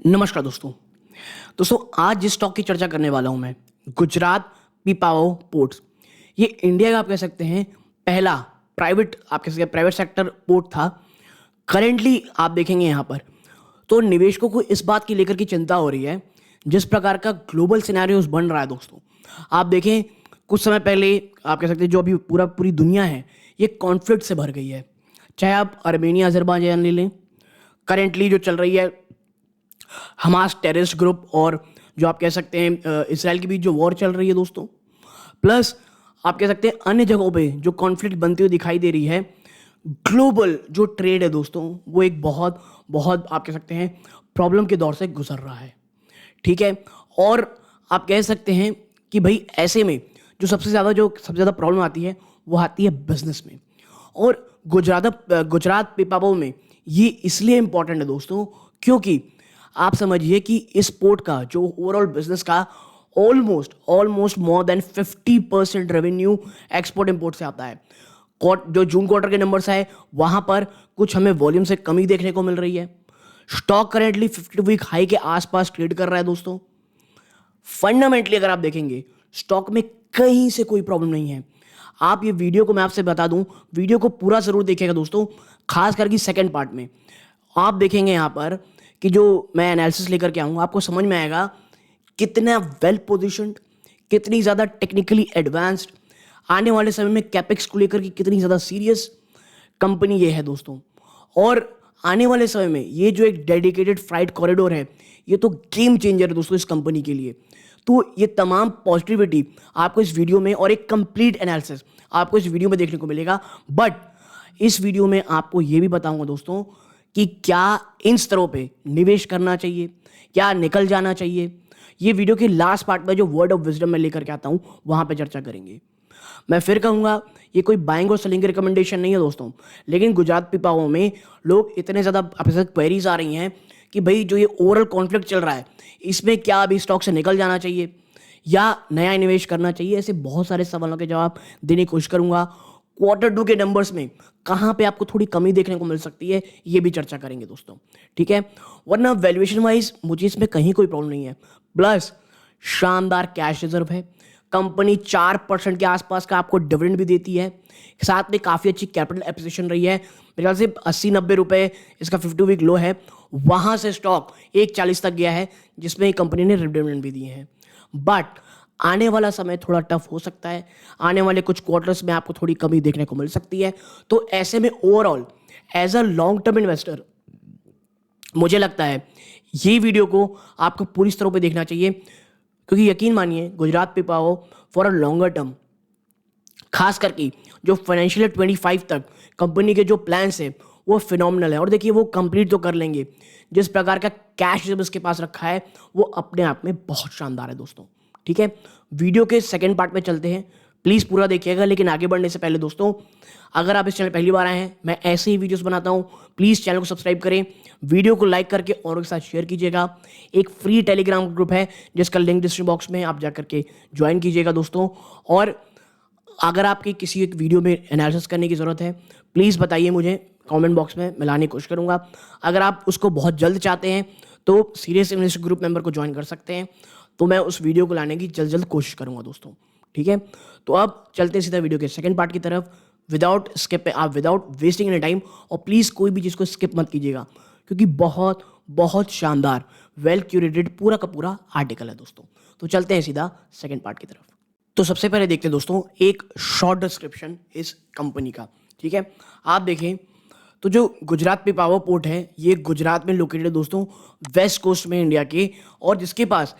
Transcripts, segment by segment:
नमस्कार दोस्तों आज जिस स्टॉक की चर्चा करने वाला हूं मैं गुजरात पीपावाव पोर्ट्स। ये इंडिया का आप कह सकते हैं पहला प्राइवेट सेक्टर पोर्ट था। करेंटली आप देखेंगे यहाँ पर तो निवेशकों को इस बात की लेकर की चिंता हो रही है जिस प्रकार का ग्लोबल सिनेरियोस बन रहा है। दोस्तों आप देखें कुछ समय पहले आप कह सकते हैं जो अभी पूरी दुनिया है ये कॉन्फ्लिक्ट से भर गई है। चाहे आप अर्मेनिया अजरबैजान ले लें, करेंटली जो चल रही है हमास टेररिस्ट ग्रुप, और जो आप कह सकते हैं इसराइल के बीच जो वॉर चल रही है दोस्तों, प्लस आप कह सकते हैं अन्य जगहों पे जो कॉन्फ्लिक्ट बनती हुई दिखाई दे रही है। ग्लोबल जो ट्रेड है दोस्तों वो एक बहुत बहुत आप कह सकते हैं प्रॉब्लम के दौर से गुजर रहा है। ठीक है, और आप कह सकते हैं कि भाई ऐसे में जो सबसे ज़्यादा प्रॉब्लम आती है वो आती है बिजनेस में। और गुजरात पीपावाव में ये इसलिए इंपॉर्टेंट है दोस्तों क्योंकि आप समझिए कि इस पोर्ट का जो ओवरऑल बिजनेस का almost more than 50% revenue export import से आता है। जो जून क्वार्टर के नंबर्स है वहां पर कुछ हमें वॉल्यूम से कमी देखने को मिल रही है। स्टॉक करेंटली 52 वीक हाई के आसपास ट्रेड कर रहा है दोस्तों। फंडामेंटली अगर आप देखेंगे स्टॉक में कहीं से कोई प्रॉब्लम नहीं है। आप ये वीडियो को मैं आपसे बता दूं, वीडियो को पूरा जरूर देखिएगा दोस्तों, खास करके सेकंड पार्ट में आप देखेंगे यहाँ पर कि जो मैं एनालिसिस लेकर के आऊँगा आपको समझ में आएगा कितना वेल पोजिशन्ड, कितनी ज़्यादा टेक्निकली एडवांस्ड, आने वाले समय में कैपेक्स को लेकर के कितनी ज़्यादा सीरियस कंपनी ये है दोस्तों। और आने वाले समय में ये जो एक डेडिकेटेड फ्राइट कॉरिडोर है ये तो गेम चेंजर है दोस्तों इस कंपनी के लिए। तो ये तमाम पॉजिटिविटी आपको इस वीडियो में और एक कंप्लीट एनालिसिस आपको इस वीडियो में देखने को मिलेगा। बट इस वीडियो में आपको ये भी बताऊंगा दोस्तों कि क्या इन स्तरों पे निवेश करना चाहिए, क्या निकल जाना चाहिए। ये वीडियो के लास्ट पार्ट में जो वर्ड ऑफ विजडम मैं लेकर के आता हूँ वहाँ पे चर्चा करेंगे। मैं फिर कहूँगा ये कोई बाइंग और सेलिंग की रिकमेंडेशन नहीं है दोस्तों, लेकिन गुजरात पीपावाव में लोग इतने ज़्यादा क्वेरीज आ रही हैं कि भाई जो ये ओवरऑल कॉन्फ्लिक्ट चल रहा है इसमें क्या अभी स्टॉक से निकल जाना चाहिए या नया निवेश करना चाहिए। ऐसे बहुत सारे सवालों के जवाब देने की कोशिश करूँगा। Q2 के नंबर्स में कहाँ पे आपको थोड़ी कमी देखने को मिल सकती है ये भी चर्चा करेंगे दोस्तों। ठीक है, वरना वैल्यूएशन वाइज मुझे इसमें कहीं कोई प्रॉब्लम नहीं है। प्लस शानदार कैश रिजर्व है, कंपनी 4% के आसपास का आपको डिविडेंड भी देती है, साथ में काफ़ी अच्छी कैपिटल एप्रिसिएशन रही है। मेरे ख्याल से 80-90 रुपये इसका 52 वीक लो है, वहाँ से स्टॉक 140 तक गया है जिसमें कंपनी ने डिविडेंड भी दिए हैं। बट आने वाला समय थोड़ा टफ हो सकता है, आने वाले कुछ क्वार्टर्स में आपको थोड़ी कमी देखने को मिल सकती है। तो ऐसे में overall as a long term investor मुझे लगता है ये वीडियो को आपको पूरी तरह पे देखना चाहिए, क्योंकि यकीन मानिए Gujarat Pipavav for a longer term, खास करके जो फाइनेंशियल 25 तक कंपनी के जो प्लान्स है वो फिनोमिनल है। और देखिए वो कंप्लीट तो कर लेंगे, जिस प्रकार का कैश जब इसके पास रखा है वो अपने आप में बहुत शानदार है दोस्तों। ठीक है, वीडियो के सेकंड पार्ट में चलते हैं, प्लीज़ पूरा देखिएगा। लेकिन आगे बढ़ने से पहले दोस्तों अगर आप इस चैनल पहली बार आए हैं, मैं ऐसे ही वीडियोस बनाता हूं, प्लीज़ चैनल को सब्सक्राइब करें, वीडियो को लाइक करके औरों के साथ शेयर कीजिएगा। एक फ्री टेलीग्राम ग्रुप है जिसका लिंक डिस्क्रिप्शन बॉक्स में आप जाकर के ज्वाइन कीजिएगा दोस्तों। और अगर आपकी किसी एक वीडियो में एनालिसिस करने की ज़रूरत है प्लीज़ बताइए मुझे कमेंट बॉक्स में, मैं लाने की कोशिश करूँगा। अगर आप उसको बहुत जल्द चाहते हैं तो सीरियस इन्वेस्टर ग्रुप मेंबर को ज्वाइन कर सकते हैं, तो मैं उस वीडियो को लाने की जल्द कोशिश करूँगा दोस्तों। ठीक है, तो अब चलते हैं सीधा वीडियो के सेकंड पार्ट की तरफ विदाउट वेस्टिंग एनी टाइम। और प्लीज़ कोई भी चीज़ को स्किप मत कीजिएगा क्योंकि बहुत बहुत शानदार वेल क्यूरेटेड पूरा का पूरा आर्टिकल है दोस्तों। तो चलते हैं सीधा सेकंड पार्ट की तरफ। तो सबसे पहले देखते हैं दोस्तों एक शॉर्ट डिस्क्रिप्शन इस कंपनी का। ठीक है, आप देखें तो जो गुजरात पीपावाव पोर्ट है ये गुजरात में लोकेटेड है दोस्तों, वेस्ट कोस्ट में इंडिया के, और जिसके पास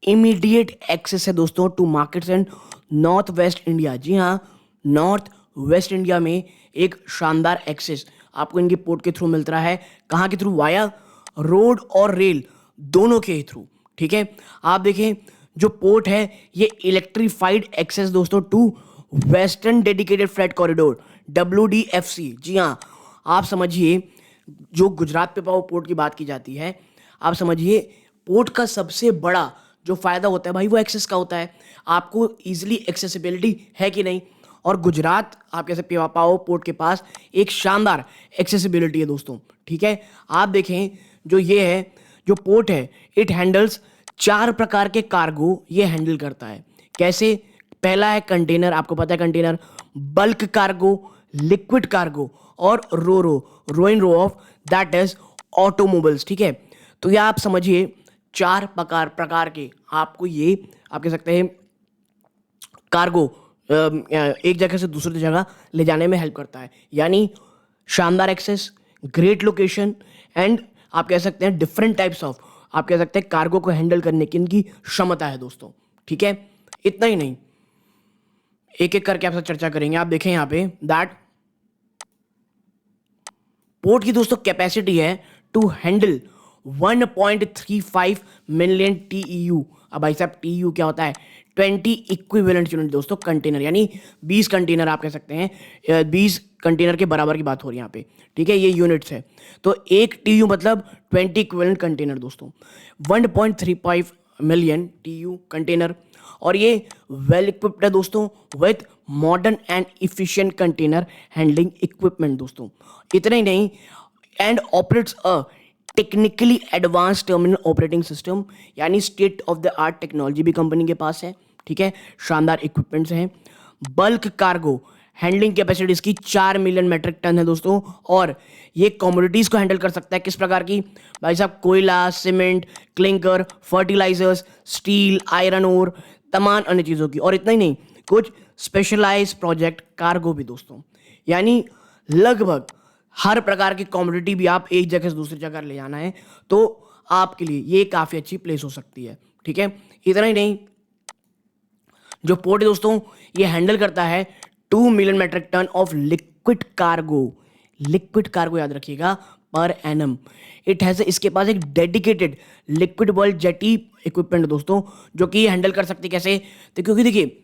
इमीडिएट एक्सेस है दोस्तों to markets and north west India. जी हाँ, नॉर्थ वेस्ट इंडिया में एक शानदार एक्सेस आपको इनके पोर्ट के थ्रू मिलता है। कहाँ के थ्रू? वाया रोड और रेल दोनों के थ्रू। ठीक है, आप देखें जो पोर्ट है ये इलेक्ट्रीफाइड एक्सेस दोस्तों to western dedicated freight corridor WDFC। जी हाँ, आप समझिए जो गुजरात पीपावाव पोर्ट की बात की जाती है, आप समझिए पोर्ट का सबसे बड़ा जो फ़ायदा होता है भाई वो एक्सेस का होता है। आपको ईजिली एक्सेसिबिलिटी है कि नहीं, और गुजरात आप कैसे पीपावाव पोर्ट के पास एक शानदार एक्सेसिबिलिटी है दोस्तों। ठीक है, आप देखें जो ये है जो पोर्ट है इट हैंडल्स 4 प्रकार के कार्गो ये हैंडल करता है। कैसे? पहला है कंटेनर, आपको पता है container, bulk cargo, liquid cargo और roll in roll off that is automobiles. ठीक है, तो ये आप समझिए 4 प्रकार के आपको ये आप कह सकते हैं कार्गो एक जगह से दूसरी जगह ले जाने में हेल्प करता है। यानी शानदार एक्सेस, ग्रेट लोकेशन एंड आप कह सकते हैं डिफरेंट टाइप्स ऑफ आप कह सकते हैं कार्गो को हैंडल करने की इनकी क्षमता है दोस्तों। ठीक है, इतना ही नहीं, एक एक करके आपसे चर्चा करेंगे। आप देखें यहाँ पे दैट पोर्ट की दोस्तों कैपेसिटी है टू हैंडल 1.35 मिलियन TEU। अब भाई साहब TEU क्या होता है? 20 इक्विवेलेंट यूनिट दोस्तों कंटेनर, यानी 20 कंटेनर आप कह सकते हैं, 20 कंटेनर के बराबर की बात हो रही है यहाँ पे। ठीक है, ये यूनिट्स है, तो एक TEU मतलब 20 इक्विवेलेंट कंटेनर दोस्तों, 1.35 मिलियन TEU कंटेनर। और ये वेल इक्विप्ड है दोस्तों with modern and efficient container handling equipment दोस्तों। इतना ही नहीं, and operates a technically advance terminal operating system, यानी state of the art technology भी कंपनी के पास है। ठीक है, शानदार इक्विपमेंट्स हैं। बल्क कार्गो हैंडलिंग कैपेसिटी इसकी 4 मिलियन मेट्रिक टन है दोस्तों, और ये कमोडिटीज को हैंडल कर सकता है। किस प्रकार की? भाई साहब कोयला, cement, clinker, fertilisers, steel, iron ore, तमाम अन्य चीज़ों की। और इतना ही नहीं, कुछ स्पेशलाइज प्रोजेक्ट कार्गो भी दोस्तों, यानी लगभग हर प्रकार की कमोडिटी भी आप एक जगह से दूसरी जगह ले जाना है तो आपके लिए ये काफ़ी अच्छी प्लेस हो सकती है। ठीक है, इतना ही नहीं, जो पोर्ट है दोस्तों ये हैंडल करता है 2 million metric ton of liquid cargo. Liquid cargo याद रखिएगा, पर एनम। इट हैज़, इसके पास एक dedicated liquid bulk jetty equipment दोस्तों, जो कि ये हैंडल कर सकती है। कैसे? तो क्योंकि देखिए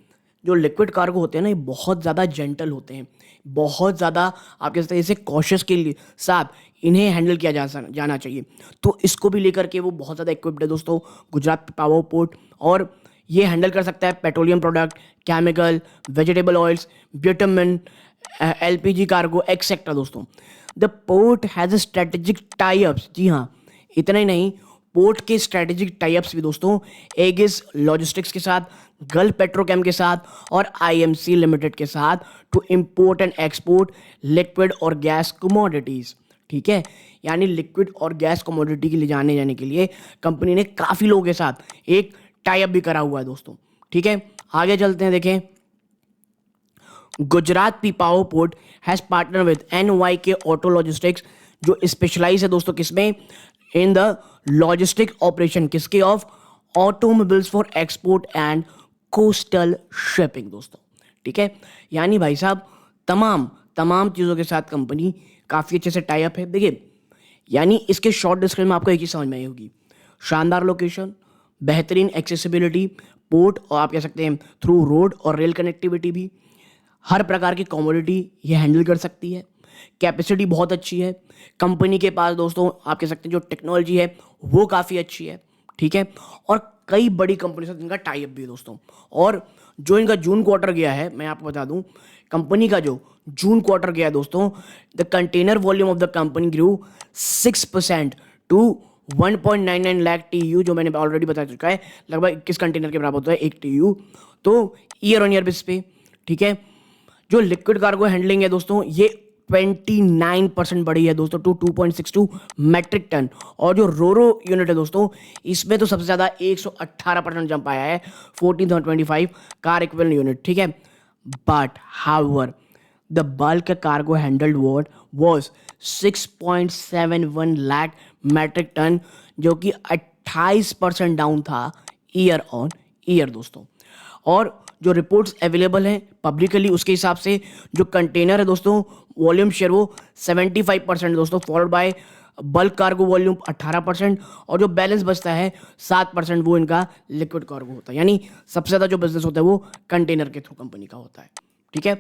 जो लिक्विड कार्गो होते हैं ना, ये बहुत ज़्यादा जेंटल होते हैं, बहुत ज़्यादा आप कह सकते हैं इसे कॉशियस के लिए साथ इन्हें हैंडल किया जाना चाहिए। तो इसको भी लेकर के वो बहुत ज़्यादा इक्विप्ड है दोस्तों, गुजरात पावर पोर्ट। और ये हैंडल कर सकता है petroleum product, chemical, vegetable oils, bitumen, LPG cargo etcetera दोस्तों। The port has strategic types. जी हाँ, इतना ही नहीं, पोर्ट के स्ट्रेटेजिक टाइप्स भी दोस्तों एगिस लॉजिस्टिक्स के साथ, गल्फ पेट्रोकेम के साथ और IMC लिमिटेड के साथ to import and export liquid और गैस कमोडिटीज। ठीक है, यानी लिक्विड और गैस कमोडिटी के ले जाने के लिए कंपनी ने काफ़ी लोगों के साथ एक टाइप भी करा हुआ है दोस्तों। ठीक है, आगे चलते हैं। देखें, Gujarat Pipavav port has partner with NYK auto logistics, जो स्पेशलाइज है दोस्तों किसमें? इन द लॉजिस्टिक ऑपरेशन किसके? Of automobiles for export and coastal shipping दोस्तों। ठीक है, यानी भाई साहब तमाम चीज़ों के साथ कंपनी काफ़ी अच्छे से टाई अप है। देखिए, यानी इसके शॉर्ट डिस्क्रिप्शन में आपको एक चीज़ समझ में आई होगी, शानदार लोकेशन, बेहतरीन एक्सेसिबिलिटी, पोर्ट और आप कह सकते हैं थ्रू रोड और रेल कनेक्टिविटी भी, हर प्रकार की कमोडिटी ये हैंडल कर सकती है, कैपेसिटी बहुत अच्छी है। कंपनी के पास दोस्तों आप कह सकते हैं जो टेक्नोलॉजी है वो काफ़ी अच्छी है। ठीक है, और कई बड़ी कंपनी से इनका टाई अप भी है दोस्तों। और जो इनका जून क्वार्टर गया है, मैं आपको बता दूं, कंपनी का जो जून क्वार्टर गया है दोस्तों, the container volume of the company grew 6% to 1.99 lakh TEU, जो मैंने ऑलरेडी बता चुका है, लगभग 21 कंटेनर के बराबर होता है एक TEU, तो ईयर ऑन ईयर बेस पे। ठीक है, जो लिक्विड कार्गो हैंडलिंग है दोस्तों ये 29% बढ़ी है दोस्तों टू 2.62 मैट्रिक टन। और जो रोरो यूनिट है दोस्तों इसमें तो सबसे ज़्यादा 118% जंप आया है, 14.25 कार इक्विवेलेंट यूनिट। ठीक है, but however the bulk cargo handled was 6.71 lakh metric ton, जो कि 28% डाउन था ईयर ऑन ईयर दोस्तों। और जो रिपोर्ट्स अवेलेबल हैं पब्लिकली उसके हिसाब से जो कंटेनर है दोस्तों वॉल्यूम शेयर वो 75% दोस्तों, followed by bulk cargo volume 18%, और जो बैलेंस बचता है 7% वो इनका लिक्विड कार्गो होता है। यानी सबसे ज़्यादा जो बिजनेस होता है वो कंटेनर के थ्रू कंपनी का होता है। ठीक है,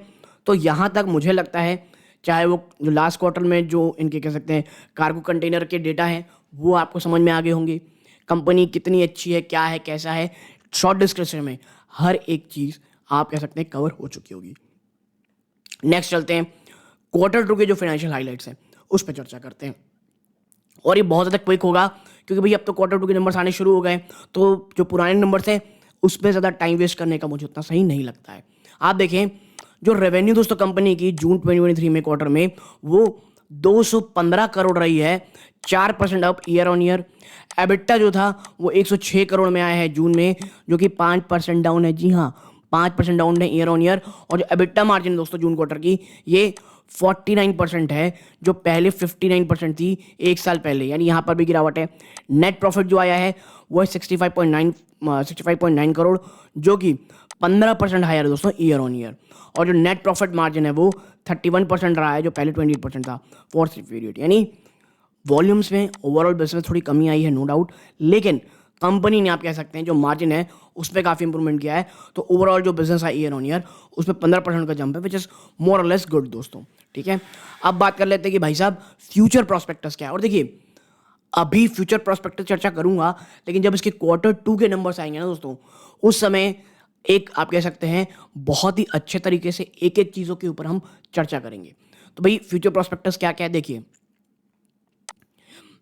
तो यहाँ तक मुझे लगता है चाहे वो जो लास्ट क्वार्टर में जो इनके कह सकते हैं कार्गो कंटेनर के डेटा हैं वो आपको समझ में आ गए होंगे, कंपनी कितनी अच्छी है, क्या है, कैसा है, शॉर्ट डिस्क्रिप्शन में हर एक चीज़ आप कह सकते हैं कवर हो चुकी होगी। नेक्स्ट चलते हैं, क्वार्टर 2 के जो फाइनेंशियल हाइलाइट्स हैं उस पर चर्चा करते हैं, और ये बहुत ज़्यादा क्विक होगा क्योंकि भाई अब तो क्वार्टर टू के नंबर्स आने शुरू हो गए, तो जो पुराने नंबर्स हैं उसमें ज़्यादा टाइम वेस्ट करने का मुझे उतना सही नहीं लगता है। आप देखें जो रेवेन्यू दोस्तों कंपनी की जून 2023 में क्वार्टर में वो 215 करोड़ रही है, 4% up year on year. EBITDA जो था वो 106 करोड़ में आया है जून में, जो कि 5% डाउन है। जी हाँ, 5% डाउन है ईयर ऑन ईयर। और जो एबिटा मार्जिन दोस्तों जून क्वार्टर की ये 49% है, जो पहले 59% थी एक साल पहले, यानी यहाँ पर भी गिरावट है। नेट प्रॉफिट जो आया है वो है 65.9 करोड़, जो कि 15% हायर है दोस्तों ईयर ऑन ईयर। और जो नेट प्रॉफिट मार्जिन है वो 31% रहा है, जो पहले 28% था फॉर पीरियड। यानी वॉल्यूम्स में ओवरऑल बिजनेस थोड़ी कमी आई है, नो डाउट, लेकिन कंपनी ने आप कह सकते हैं जो मार्जिन है उस पर काफ़ी इंप्रूवमेंट किया है। तो ओवरऑल जो बिजनेस है ईयर ऑन ईयर उसमें 15% का जंप है, विच इज़ मोर और लेस गुड दोस्तों। ठीक है, अब बात कर लेते हैं कि भाई साहब फ्यूचर प्रॉस्पेक्टस क्या है। और देखिए अभी फ्यूचर प्रॉस्पेक्टस चर्चा करूंगा, लेकिन जब इसके क्वार्टर टू के नंबर्स आएंगे ना दोस्तों, उस समय एक आप कह सकते हैं बहुत ही अच्छे तरीके से एक एक चीज़ों के ऊपर हम चर्चा करेंगे। तो भाई फ्यूचर प्रॉस्पेक्टस क्या क्या है, देखिए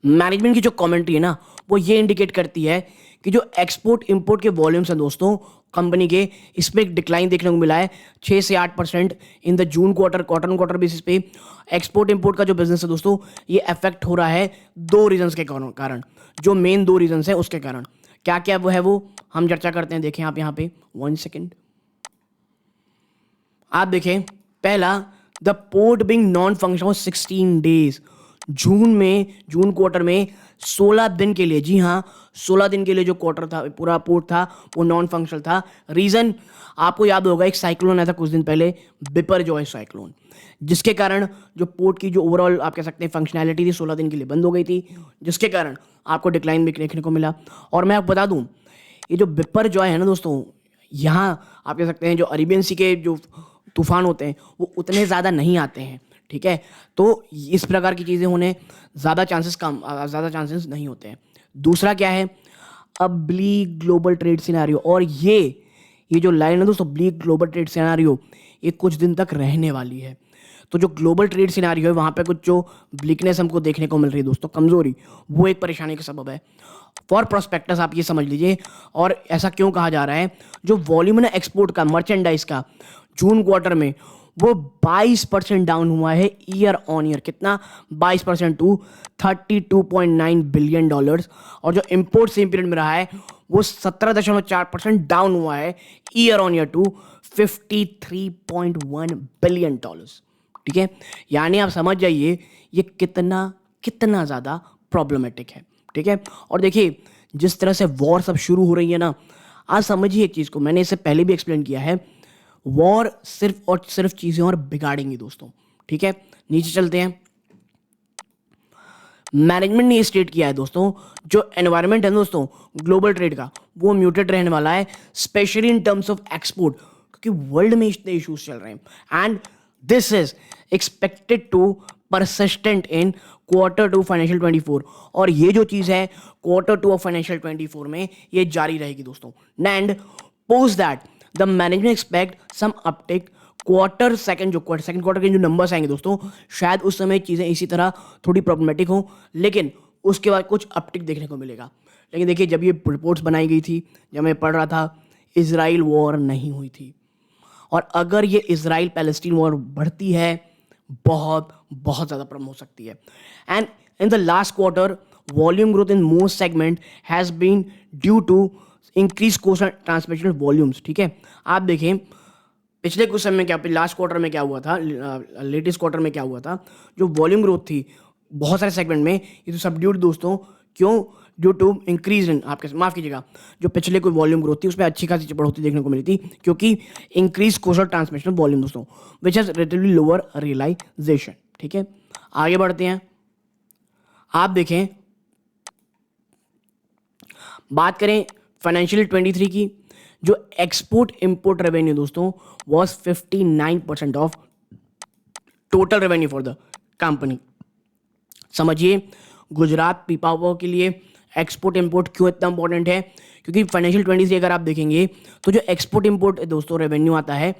मैनेजमेंट की जो कमेंट्री है ना वो ये इंडिकेट करती है कि जो एक्सपोर्ट इंपोर्ट के वॉल्यूम्स हैं दोस्तों कंपनी के, इसमें एक डिक्लाइन देखने को मिला है 6 से 8% in the June quarter on quarter basis पे। एक्सपोर्ट इंपोर्ट का जो बिजनेस है दोस्तों ये अफेक्ट हो रहा है दो रीजंस के कारण, जो मेन दो रीजंस हैं उसके कारण। क्या क्या वो है वो हम चर्चा करते हैं। देखें आप यहाँ पे 1 सेकेंड, आप देखें पहला, the port being non functional 16 days. June quarter में 16 दिन के लिए, जी हाँ 16 दिन के लिए जो क्वार्टर था, पूरा पोर्ट था वो नॉन फंक्शनल था। रीजन आपको याद होगा, एक साइक्लोन आया था कुछ दिन पहले, बिपरजॉय साइक्लोन, जिसके कारण जो पोर्ट की जो ओवरऑल आप कह सकते हैं फंक्शनैलिटी थी 16 दिन के लिए बंद हो गई थी, जिसके कारण आपको डिक्लाइन भी देखने को मिला। और मैं आपको बता दूं ये जो बिपरजॉय है ना दोस्तों, यहाँ आप कह सकते हैं जो अरेबियन सी के जो तूफान होते हैं वो उतने ज़्यादा नहीं आते हैं। ठीक है, तो इस प्रकार की चीज़ें होने ज़्यादा चांसेस नहीं होते हैं। दूसरा क्या है, अब ब्लीक ग्लोबल ट्रेड सिनेरियो। और ये जो लाइन है दोस्तों ब्लीक ग्लोबल ट्रेड सिनेरियो, ये कुछ दिन तक रहने वाली है। तो जो ग्लोबल ट्रेड सिनेरियो है वहाँ पे कुछ जो ब्लिकनेस हमको देखने को मिल रही है दोस्तों, कमजोरी, वो एक परेशानी का सबब है फॉर प्रोस्पेक्टस, आप ये समझ लीजिए। और ऐसा क्यों कहा जा रहा है, जो वॉल्यूम है एक्सपोर्ट का, मर्चेंडाइज का, जून क्वार्टर में वो 22% डाउन हुआ है ईयर ऑन ईयर। कितना? 22% टू $32.9 बिलियन। और जो इंपोर्ट सेम पीरियड में रहा है वो 17.4% डाउन हुआ है year on year to $53.1 billion. ठीक है, यानी आप समझ जाइए ये कितना ज़्यादा प्रॉब्लमेटिक है। ठीक है, और देखिए जिस तरह से वॉर सब शुरू हो रही है ना, आज समझिए एक चीज़ को, मैंने इससे पहले भी एक्सप्लेन किया है, वॉर सिर्फ और सिर्फ चीज़ें और बिगाड़ेंगी दोस्तों। ठीक है, नीचे चलते हैं। मैनेजमेंट ने स्टेट किया है दोस्तों, जो एनवायरनमेंट है दोस्तों ग्लोबल ट्रेड का वो म्यूटेड रहने वाला है, specially in terms of export, क्योंकि वर्ल्ड में इतने इश्यूज चल रहे हैं। And this is expected to persistent in quarter two financial 24। और ये जो चीज़ है क्वार्टर टू ऑफ फाइनेंशियल 24 में ये जारी रहेगी दोस्तों। And post that the management expect some uptake second quarter के जो नंबर्स आएंगे दोस्तों, शायद उस समय चीज़ें इसी तरह थोड़ी प्रॉब्लमेटिक हो, लेकिन उसके बाद कुछ अपटिक देखने को मिलेगा। लेकिन देखिए जब ये रिपोर्ट्स बनाई गई थी, जब मैं पढ़ रहा था, इजराइल वॉर नहीं हुई थी। और अगर ये इजराइल पैलेस्टीन वॉर बढ़ती है बहुत बहुत ज़्यादा प्रॉब्लम हो सकती है। And in the last quarter volume growth in most segment has been due to increase coast transmission volumes. ठीक है, आप देखें पिछले कुछ समय में क्या, लास्ट क्वार्टर में क्या हुआ था, लेटेस्ट क्वार्टर में क्या हुआ था, जो वॉल्यूम ग्रोथ थी बहुत सारे सेगमेंट में ये तो सबड्यूड दोस्तों। क्यों? ड्यू टू इंक्रीज इन, आपके माफ़ कीजिएगा, जो पिछले कोई वॉल्यूम ग्रोथ थी उसमें अच्छी खासी बढ़ोतरी देखने को मिली थी, क्योंकि इंक्रीज कोस्टल ट्रांसमिशन वॉल्यूम दोस्तों which has relatively lower realisation. ठीक है, आगे बढ़ते हैं। आप देखें, बात करें फाइनेंशियल 23 की, जो एक्सपोर्ट इंपोर्ट रेवेन्यू दोस्तों was 59% of total revenue for the company. समझिए गुजरात पीपावाव के लिए एक्सपोर्ट इंपोर्ट क्यों इतना इंपॉर्टेंट है, क्योंकि फाइनेंशियल 23 अगर आप देखेंगे तो जो एक्सपोर्ट इंपोर्ट दोस्तों रेवेन्यू आता है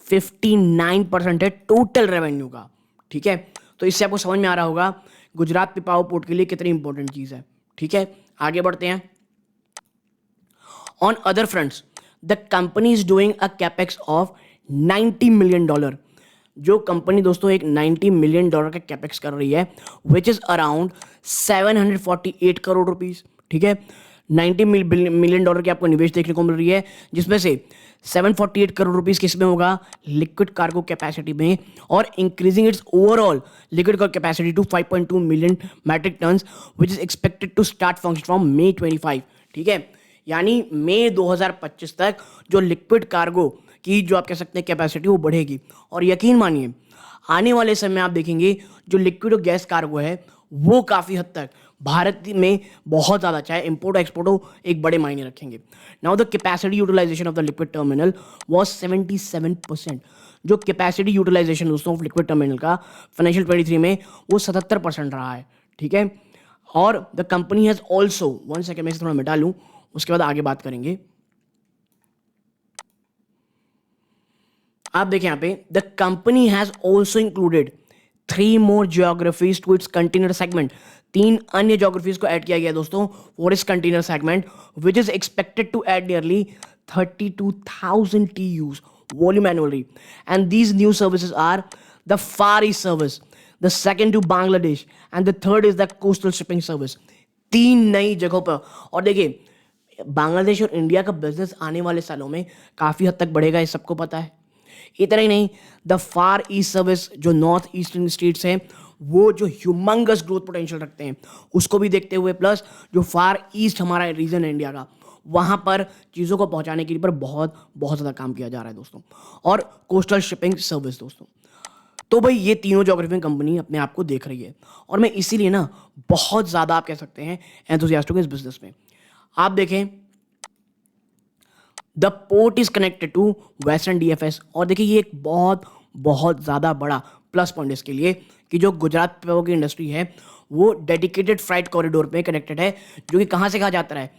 59% है टोटल रेवेन्यू का। ठीक है, तो इससे आपको समझ में आ रहा होगा गुजरात पीपावाव पोर्ट के लिए कितनी इंपॉर्टेंट चीज़ है। ठीक है, आगे बढ़ते हैं। On other fronts the company is doing a capex of $90 million. जो कंपनी दोस्तों एक $90 मिलियन का कैपेक्स कर रही है, which is around 748 crore rupees. ठीक है, $90 मिलियन की आपको निवेश देखने को मिल रही है, जिसमें से 748 करोड़ रुपीस किस में होगा, लिक्विड कार्गो कैपेसिटी में, और increasing its overall liquid cargo capacity to 5.2 million metric tons, which is expected to start function from May 25। ठीक है, यानी मई 2025 तक जो लिक्विड कार्गो की जो आप कह सकते हैं कैपेसिटी वो बढ़ेगी। और यकीन मानिए आने वाले समय में आप देखेंगे जो लिक्विड और गैस कार्गो है वो काफ़ी हद तक भारत में बहुत ज़्यादा, चाहे इंपोर्ट एक्सपोर्ट हो, एक बड़े मायने रखेंगे। Now the capacity utilisation of the liquid terminal was 77%। जो कैपेसिटी यूटिलाइजेशन दोस्तों लिक्विड टर्मिनल का फाइनेंशियल 23 में वो 77% रहा है। ठीक है, और the company has also, one second में इसे थोड़ा मिटा लूँ, उसके बाद आगे बात करेंगे। आप देखें यहाँ पे, the company has also included 3 more geographies to its container segment। 3 अन्य geographies को ऐड किया गया दोस्तों फॉर इस container segment, which is expected to add nearly 32,000 TEUs volume annually। And these new services are the Far East service, the second to Bangladesh, and the third is the coastal shipping service। 3 नई जगहों पर। और देखिए बांग्लादेश और India का business आने वाले सालों में काफ़ी हद तक बढ़ेगा, ये सबको पता है। इतना ही नहीं, द फार ईस्ट सर्विस जो नॉर्थ ईस्टर्न स्टेट्स हैं वो जो ह्यूमंगस ग्रोथ पोटेंशियल रखते हैं उसको भी देखते हुए, प्लस जो फार ईस्ट हमारा रीजन है इंडिया का, वहाँ पर चीज़ों को पहुँचाने के लिए पर बहुत बहुत ज़्यादा काम किया जा रहा है दोस्तों। और कोस्टल शिपिंग सर्विस दोस्तों, तो भाई ये तीनों ज्योग्राफी कंपनी अपने आप को देख रही है, और मैं इसीलिए ना बहुत ज़्यादा आप कह सकते हैं एंथुसियास्टिक इस बिजनेस में। आप देखें the port is connected to western DFS, और देखिए ये एक बहुत बहुत ज़्यादा बड़ा प्लस पॉइंट इसके लिए कि जो गुजरात पेपर की इंडस्ट्री है वो डेडिकेटेड फ्राइट कॉरिडोर पे कनेक्टेड है, जो कि कहाँ से कहाँ जाता है,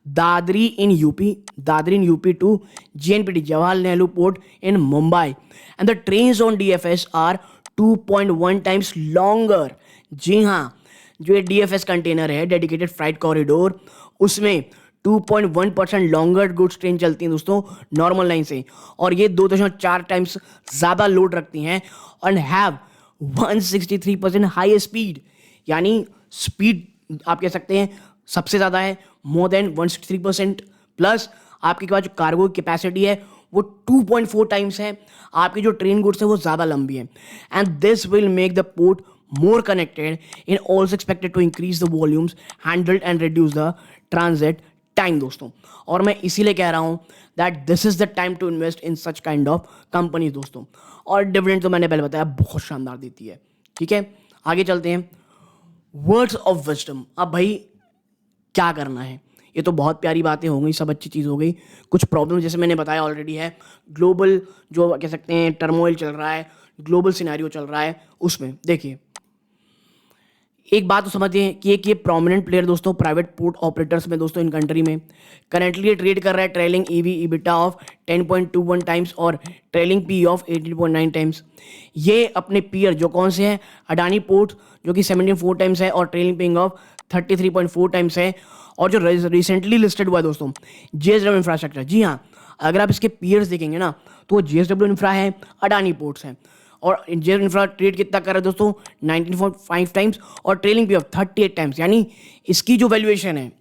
Dadri in UP to JNPT Jawaharlal Nehru port in Mumbai, and the trains on DFS are 2.1 times longer. जी हाँ, जो ये DFS कंटेनर है डेडिकेटेड फ्राइट कॉरिडोर, उसमें 2.1% लॉन्गर गुड्स ट्रेन चलती हैं दोस्तों नॉर्मल लाइन से, और ये 2.4 टाइम्स ज़्यादा लोड रखती हैं, एंड हैव 163% हाई स्पीड, यानी स्पीड आप कह सकते हैं सबसे ज़्यादा है, मोर देन 163%, प्लस आपके पास जो कार्गो कैपेसिटी है वो 2.4 टाइम्स है, आपकी जो ट्रेन गुड्स है वो ज़्यादा लंबी है, and this will make the port more connected and also expected to increase the volumes handled and reduce the transit time दोस्तों। और मैं इसीलिए कह रहा हूँ that this is the time to invest in such kind of companies दोस्तों। और dividend तो मैंने पहले बताया बहुत शानदार देती है। ठीक है, आगे चलते हैं। Words of wisdom. अब भाई क्या करना है, ये तो बहुत प्यारी बातें हो गई, सब अच्छी चीज़ हो गई, कुछ प्रॉब्लम जैसे मैंने बताया ऑलरेडी है, ग्लोबल जो कह सकते हैं टर्मोइल चल रहा है, ग्लोबल सिनेरियो चल रहा है, उसमें देखिए एक बात तो समझिए कि एक ये प्रोमिनेंट प्लेयर दोस्तों प्राइवेट पोर्ट ऑपरेटर्स में दोस्तों इन कंट्री में करंटली ये ट्रेड कर रहा है ट्रेलिंग EV/EBITDA ऑफ 10.21 टाइम्स और ट्रेलिंग PE ऑफ 18.9 टाइम्स। ये अपने पीयर जो कौन से हैं, अडानी पोर्ट जो कि 74 टाइम्स है और ट्रेलिंग पेइंग ऑफ 33.4 टाइम्स है, और जो रिसेंटली लिस्टेड हुआ है दोस्तों JSW इंफ्रास्ट्रक्चर। जी हाँ, अगर आप इसके पीयर्स देखेंगे ना तो JSW इंफ्रा है, अडानी पोर्ट्स हैं, और JSW इंफ्रा ट्रेड कितना कर रहा है दोस्तों 19.5 टाइम्स और ट्रेलिंग पे ऑफ 38 टाइम्स, यानी इसकी जो वैल्यूएशन है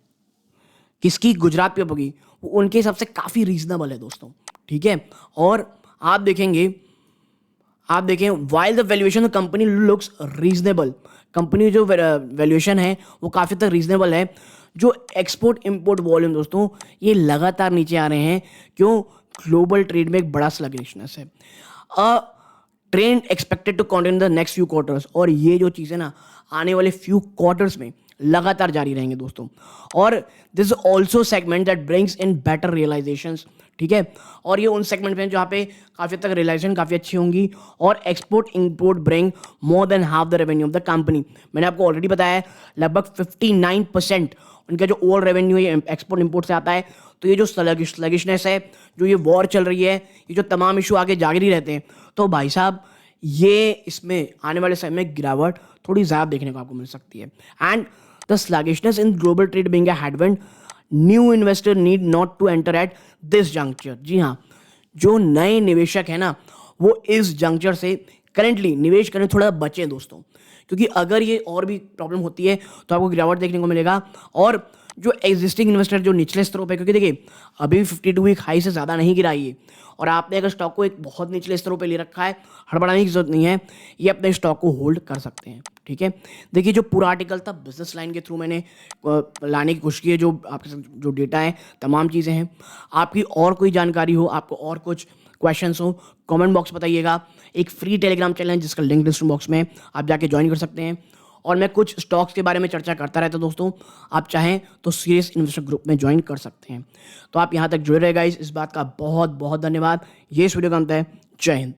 किसकी, गुजरात पे होगी, वो उनके हिसाब से काफ़ी रीजनेबल है दोस्तों। ठीक है, और आप देखें while the valuation company looks reasonable, company जो वैल्यूएशन है वो काफ़ी तक रीजनेबल है। जो एक्सपोर्ट इंपोर्ट वॉल्यूम दोस्तों ये लगातार नीचे आ रहे हैं, क्यों, ग्लोबल ट्रेड में एक बड़ा स्लगिशनेस है, trend expected to continue the next few quarters, और ये जो चीज़ें ना आने वाले फ्यू क्वार्टर्स में लगातार जारी रहेंगे दोस्तों। और this also segment that brings in better realisations. ठीक है, और ये उन सेगमेंट में जहाँ पे काफ़ी तक रियलाइजेशन काफ़ी अच्छी होंगी, और export import bring more than half the revenue of the company. मैंने आपको ऑलरेडी बताया है लगभग 59% उनका जो ओवरऑल रेवेन्यू है एक्सपोर्ट इंपोर्ट से आता है। तो ये जो स्लगिशनेस है, जो ये वॉर चल रही है, ये जो तमाम इशू आगे जारी रहते हैं, तो भाई साहब ये इसमें आने वाले समय में गिरावट थोड़ी ज़्यादा देखने को आपको मिल सकती है। And the sluggishness in global trade being a headwind, new investor need not to enter at this juncture. जी हाँ, जो नए निवेशक है ना, वो इस जंक्चर से करेंटली निवेश करने थोड़ा बचें दोस्तों, क्योंकि अगर ये और भी प्रॉब्लम होती है तो आपको गिरावट देखने को मिलेगा। और जो एग्जिस्टिंग इन्वेस्टर जो निचले स्तरों पे, क्योंकि देखिए अभी 52 वीक हाई से ज़्यादा नहीं गिरा ये, और आपने अगर स्टॉक को एक बहुत निचले स्तरों पे ले रखा है, हड़बड़ाने की जरूरत नहीं है, ये अपने स्टॉक को होल्ड कर सकते हैं। ठीक है, देखिए जो पूरा आर्टिकल था बिजनेस लाइन के थ्रू मैंने लाने की कोशिश की है, जो आपके साथ जो डेटा है, तमाम चीज़ें हैं। आपकी और कोई जानकारी हो, आपको और कुछ क्वेश्चंस हो, कमेंट बॉक्स बताइएगा। एक फ्री टेलीग्राम चैनल है जिसका लिंक डिस्क्रिप्शन बॉक्स में, आप जाके ज्वाइन कर सकते हैं। और मैं कुछ स्टॉक्स के बारे में चर्चा करता रहता हूं दोस्तों, आप चाहें तो सीरियस इन्वेस्टर ग्रुप में ज्वाइन कर सकते हैं। तो आप यहाँ तक जुड़े रहे गाइस, इस बात का बहुत बहुत धन्यवाद। ये इस वीडियो का अंत है। जय हिंद।